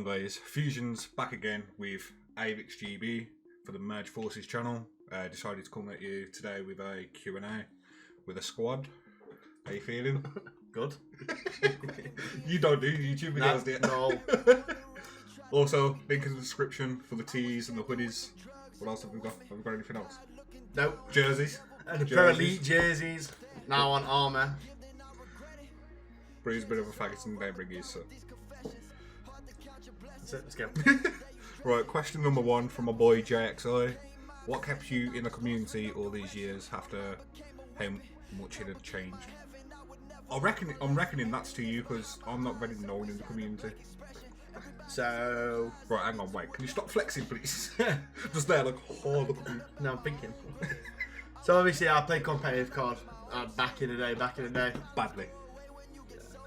on, guys? Fusiixns back again with Avix GB for the Merj Forces channel. Decided to come at you today with a Q&A with a squad. How you feeling? Good. You don't do YouTube videos, do you? No. Also, link in the description for the tees and the hoodies. What else have we got? Have we got anything else? Nope. Jerseys. And the Pro Elite jerseys. Now on armour. Brew's a bit of a faggot and they bring his, so. That's it, let's go. Right, question number one from my boy JXI. What kept you in the community all these years after how much it had changed? I'm reckoning that's to you because I'm not very known in the community. So... Right, hang on, wait. Can you stop flexing, please? Just there, like, oh, look at me. No, I'm thinking. So obviously I played competitive COD back in the day. Badly.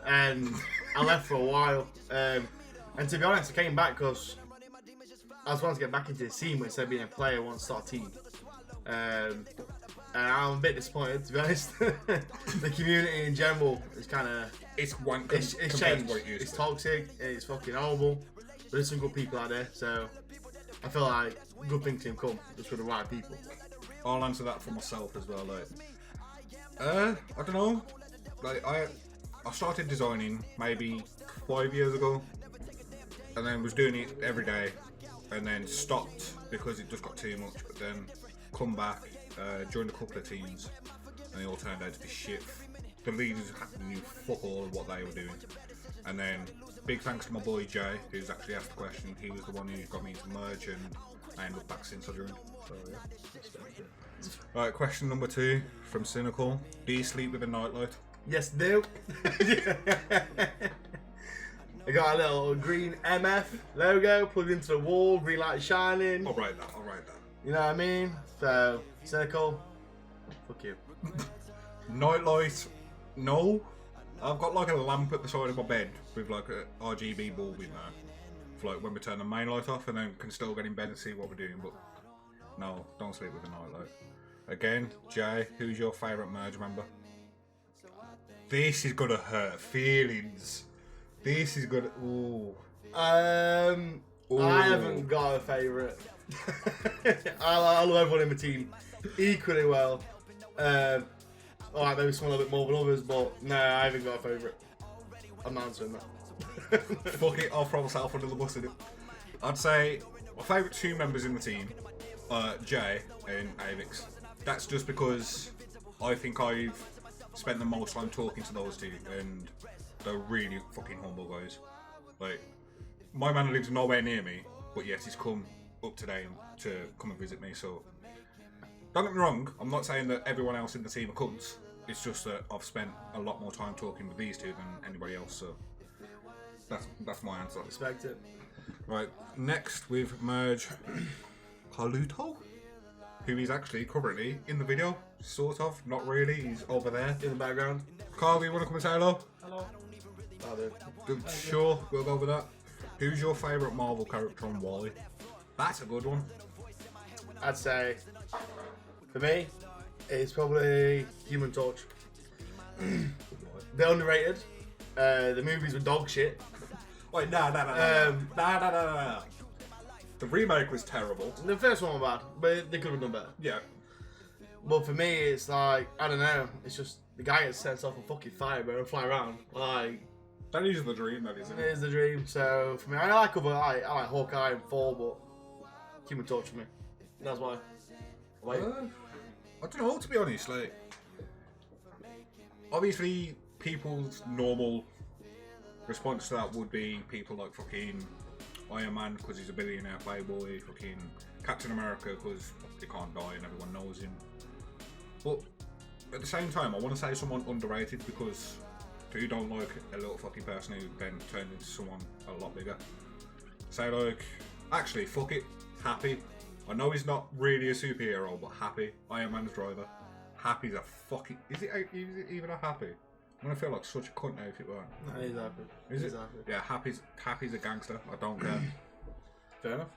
And I left for a while. And to be honest, I came back because I was wanting to get back into the scene when instead of being a player, I want to start a team. And I'm a bit disappointed, to be honest. The community in general is kind of... It's changed. What it used it's to. toxic, it's fucking horrible. But there's some good people out there, so I feel like good things can come just for the right people. I'll answer that for myself as well, like... I don't know. Like, I started designing maybe 5 years ago. And then was doing it every day. And then stopped because it just got too much. But then come back, joined a couple of teams. And they all turned out to be shit. The leaders knew fuck all of what they were doing. And then, big thanks to my boy Jay, who's actually asked the question. He was the one who got me into Merj, and I ended up back since I joined. So yeah. Right, question number 2 from Cynical. Do you sleep with a nightlight? Yes, do. I got a little green MF logo plugged into the wall, green light shining. I'll write that. You know what I mean? So, Cynical, fuck you. Nightlight, no. I've got like a lamp at the side of my bed with like a RGB bulb in there. For like when we turn the main light off, and then can still get in bed and see what we're doing. But no, don't sleep with a nightlight. Again, Jay, who's your favourite Merj member? This is gonna hurt feelings. This is gonna. Ooh. Ooh. I haven't got a favourite. I love everyone in my team equally well. Alright, maybe some a little bit more than others, but no, I haven't got a favourite. I'm not answering that. Fuck it, I'll throw myself under the bus in it. I'd say my favourite 2 members in the team are Jay and Avix. That's just because I think I've spent the most time talking to those 2, and they're really fucking humble guys. Like, my man lives nowhere near me, but yet he's come up today to come and visit me, so don't get me wrong, I'm not saying that everyone else in the team are cunts. It's just that I've spent a lot more time talking with these 2 than anybody else, so that's my answer. Respect it. Right, next with Merj Haluto, who is actually currently in the video, sort of, not really, he's over there. In the background. Carl, you want to come and say hello? Hello. I do. Sure, we'll go with that. Who's your favourite Marvel character and why? That's a good one. I'd say, for me, it's probably Human Torch. They're underrated. The movies were dog shit. Wait, nah. The remake was terrible. The first one was bad, but they could have done better. Yeah. But for me, it's like, I don't know, it's just the guy gets sets off a fucking fire, bro, and fly around. Like, that is the dream, that isn't it? It is the dream. So for me, I like Hawkeye and Thor, but Human Torch for me. That's why. I don't know, to be honest. Like, obviously, people's normal response to that would be people like fucking Iron Man because he's a billionaire playboy, fucking Captain America because he can't die and everyone knows him. But at the same time, I want to say someone underrated because who don't like a little fucking person who then turned into someone a lot bigger. Say like, actually, fuck it, Happy. I know he's not really a superhero, but Happy, Iron Man's driver. Happy's a fucking... Is it even a Happy? I'm gonna feel like such a cunt now if it weren't. No, he's happy. Is it? Happy. Yeah, Happy's a gangster. I don't care. Fair enough.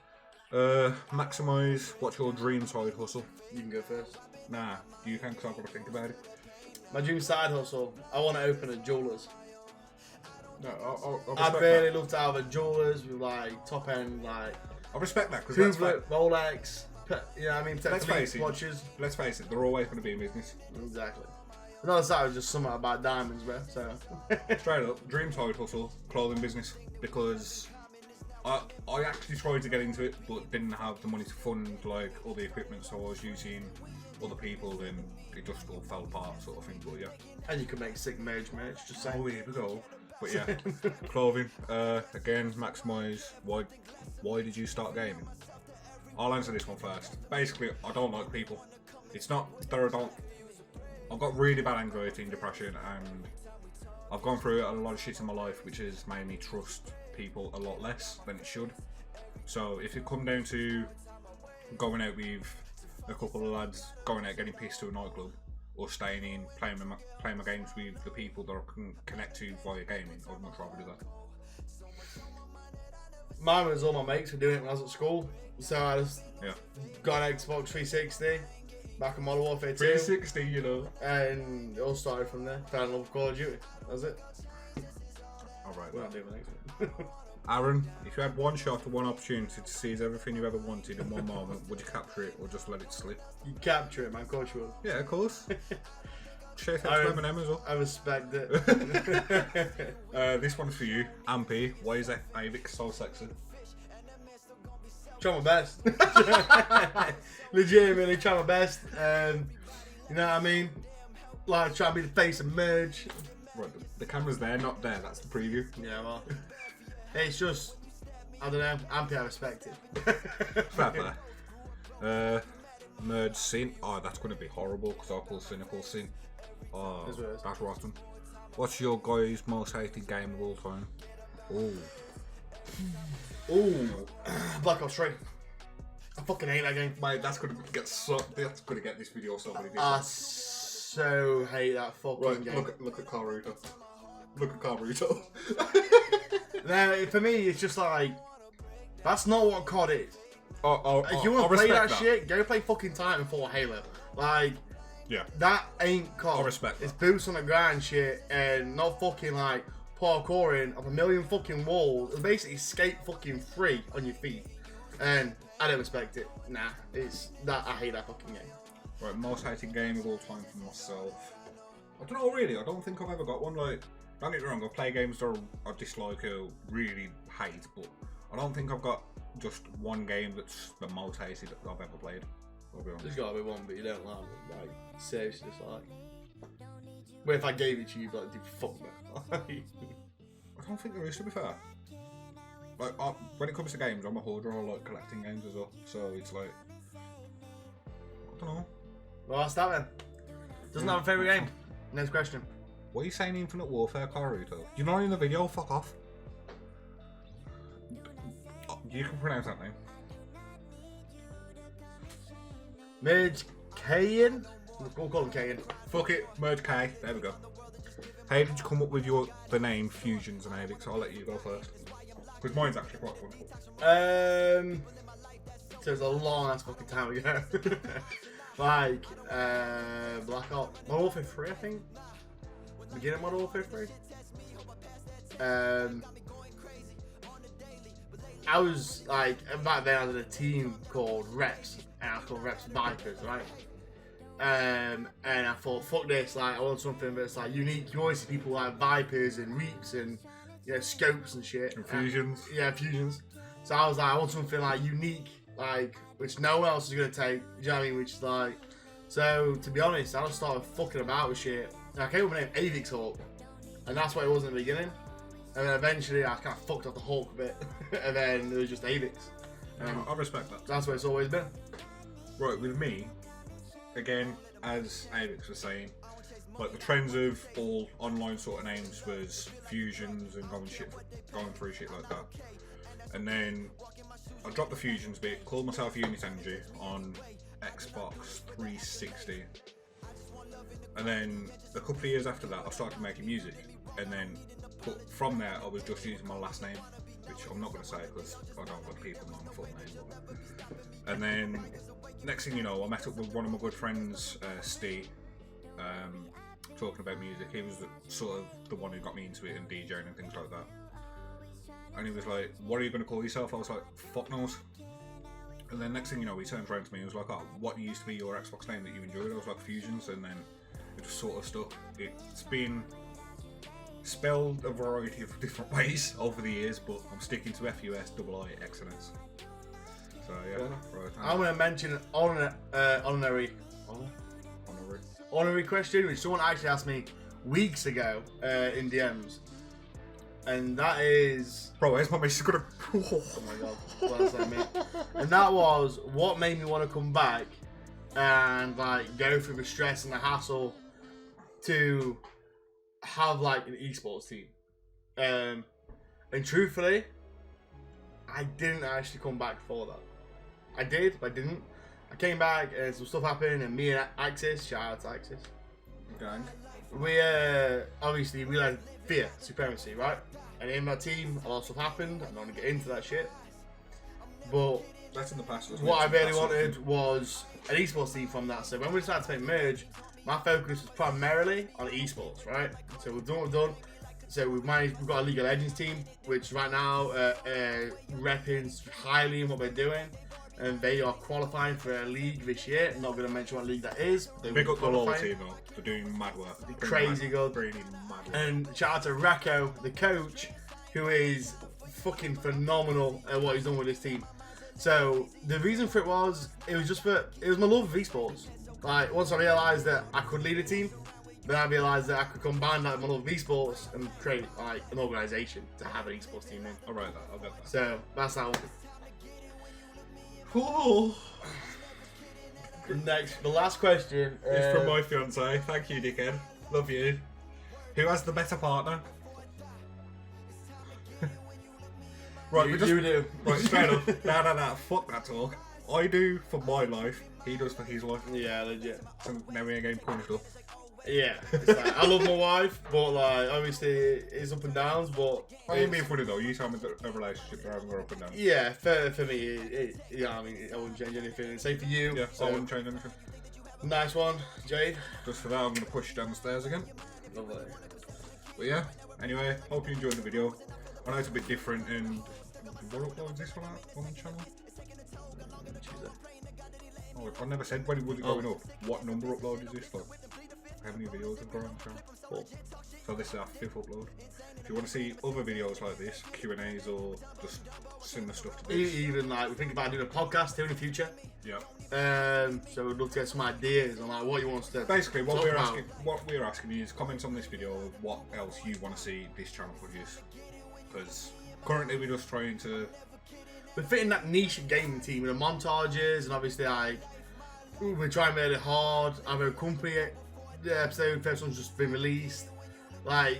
Maximise, what's your dream side hustle? You can go first. Nah, you can because I've got to think about it. My dream side hustle, I want to open a jeweller's. No, I I'd respect really that. love to have a jewelers with like top end like I respect that because Rolex, you know what I mean? let's face it. Watches. Let's face it. They're always going to be in business. Exactly. Another side was just something about diamonds, bro. So Straight up, dream side hustle, clothing business, because I actually tried to get into it, but didn't have the money to fund like all the equipment, so I was using other people, and it just all fell apart, sort of thing. But yeah. and you can make sick merch, just saying. Oh, here we go. But yeah, clothing. Again, maximise. Why did you start gaming? I'll answer this one first. Basically, I don't like people. It's not that I don't. I've got really bad anxiety and depression, and I've gone through a lot of shit in my life, which has made me trust people a lot less than it should. So if it come down to going out with a couple of lads, going out getting pissed to a nightclub, or staying in playing my games with the people that I can connect to via gaming, I'd much rather do that. Mine was all my mates were doing it when I was at school, so I just got an Xbox 360. Back in Modern Warfare 2. 360, you know. And it all started from there. Fell in love with Call of Duty. That was it. Alright. We're not doing the next one. Aaron, if you had one shot or one opportunity to seize everything you ever wanted in one moment, would you capture it or just let it slip? You capture it, man. Of course you would. Yeah, of course. Share thanks to Eminem as well. I respect it. This one's for you. Ampy, why is that Avix so sexy? Try my best. Legitimately try my best. You know what I mean? Like try to be the face of Merj. Right, the camera's there, not there. That's the preview. Yeah, well, it's just I don't know. Ampy, I respect it. Fair. Merj sin. Oh, that's gonna be horrible because I call cynical sin. Oh, that's rotten. What's your guys' most hated game of all time? Ooh, Black Ops 3. I fucking hate that game. Mate, that's gonna get this video so many views. I so hate that fucking game. Look at Karuto. Look at Karuto. Now, for me, it's just like that's not what COD is. If you want to play that shit, go play fucking Titanfall or Halo. Like, yeah, that ain't COD. I respect that. It's boots on the ground shit and not fucking like parkouring up a million fucking walls. It's basically skate fucking free on your feet. And I don't respect it. Nah, it's that I hate that fucking game. Right, most hated game of all time for myself. I don't know really. I don't think I've ever got one. Like, don't get me wrong. I play games that I dislike or really hate, but I don't think I've got just one game that's the most hated that I've ever played. I'll be honest. There's gotta be one, but you don't like it. Like seriously, just like. Well, if I gave it to you, you'd be like, dude, fuck me. I don't think there is, to be fair. Like, when it comes to games, I'm a hoarder. I like collecting games as well. So it's like, I don't know. Well, that's that then. Doesn't have a favourite game. Next question. What are you saying, Infinite Warfare, Karuto? You're not in the video. Fuck off. You can pronounce that name. Merj Kayan? We'll call him Kayan. Fuck it, Merj K. There we go. How did you come up with the name Fusiixns and Avix? I'll let you go first. Because mine's actually quite fun. So it's a long ass fucking time ago. Like, Black Ops. Modern Warfare 3, I think. Beginning of Modern Warfare 3. I was like, back then I was in a team called Reps, and I was called Reps Vipers, right? And I thought, fuck this, like, I want something that's like unique. You always see people like Vipers and Reaps and, you know, Scopes and shit. And Fusiixns. Yeah, Fusiixns. So I was like, I want something like unique, like, which no one else is going to take, do you know what I mean? Which is like, so to be honest, I just started fucking about with shit. And I came up with the name Avix Hawk, and that's what it was in the beginning. And then eventually I kind of fucked up the Hawk a bit, and then it was just Avix. I respect that. That's what it's always been. Right, with me, again, as Avix was saying, like the trends of all online sort of names was Fusiixns and going through shit like that. And then I dropped the Fusiixns bit, called myself Unit Energy on Xbox 360. And then a couple of years after that, I started making music. And then, but from there, I was just using my last name, which I'm not going to say because I don't want people know my full name. And then, next thing you know, I met up with one of my good friends, Steve, talking about music. He was sort of the one who got me into it and DJing and things like that. And he was like, "What are you going to call yourself?" I was like, "Fuck knows." And then next thing you know, he turns around to me and was like, "Oh, what used to be your Xbox name that you enjoyed?" I was like, "Fusiixns," and then it just sort of stuck. It's been spelled a variety of different ways over the years, but I'm sticking to FUSIIXNS. So yeah, right. I'm going to mention an honorary question, which someone actually asked me weeks ago in DMs. And that is... Bro, where's my message gonna... Oh my god, what does that mean? And that was what made me want to come back and like go through the stress and the hassle to have like an esports team. And truthfully, I didn't actually come back for that. I did, but I didn't. I came back and some stuff happened, and me and Axis, shout out to Axis, Gang. we obviously we had fear supremacy, right? And in my team, a lot of stuff happened. I'm not gonna get into that shit. But That's in the past. what I really wanted was an esports team from that. So when we decided to make Merj, my focus was primarily on esports, right? So we've done what we've done. So we've got a League of Legends team, which right now repping highly in what we're doing. And they are qualifying for a league this year. I'm not going to mention what league that is. But Big up the whole team though. They're doing mad work. Crazy good. Really mad work. And shout out to Racco, the coach, who is fucking phenomenal at what he's done with this team. So the reason for it was my love of esports. Like once I realised that I could lead a team, then I realised that I could combine that with my love of esports and create like an organisation to have an esports team in. I'll write that. I'll get that. So that's that one. Cool. Next, the last question It's from my fiance. Thank you, dickhead. Love you. Who has the better partner? Right, you do. Right, straight up. Nah. Fuck that talk. I do for my life. He does for his life. Yeah, legit. So now we ain't getting punished up. Yeah, it's like, I love my wife, but like obviously it's up and downs. But I ain't being funny though. You tell me that a relationship they're having up and down. yeah, for me, I mean, I wouldn't change anything. Same for you. Yeah, so, I wouldn't change anything. Nice one, Jade. Just for that, I'm gonna push you down the stairs again. Lovely. But yeah. Anyway, hope you enjoyed the video. I know it's a bit different, and what upload is this one on the channel? Tuesday. Oh, I never said when it was going up. What number upload is this? Like, how many videos have gone on the channel? 4. So this is our 5th upload. If you want to see other videos like this, Q&As or just similar stuff to this. Even like we think about doing a podcast here in the future. Yeah. So we'd love to get some ideas on like what you want us to. Basically, what talk we're asking is comments on this video of what else you want to see this channel produce. Because currently we're just trying to. We're fitting that niche gaming team with the montages and obviously like we're trying really hard. I've accompanied the episode, first one's just been released. Like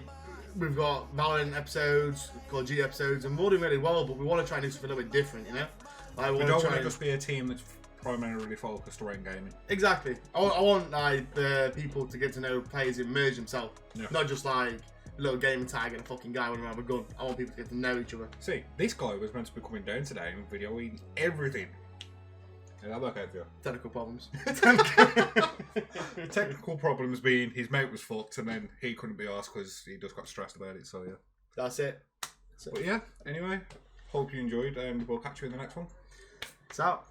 we've got Valorant episodes, Call of Duty episodes, and we're all doing really well. But we want to try and do something a little bit different, you know. Like we don't want to just be a team that's primarily focused around gaming. Exactly. I want like the people to get to know players in Merj himself, not just like a little gaming tag and a fucking guy with a gun. I want people to get to know each other. See, this guy was meant to be coming down today and videoing everything. Yeah, that worked out for you. Technical problems. Technical problems being his mate was fucked and then he couldn't be asked because he just got stressed about it, so yeah. That's it. But yeah, anyway, hope you enjoyed and we'll catch you in the next one. It's out.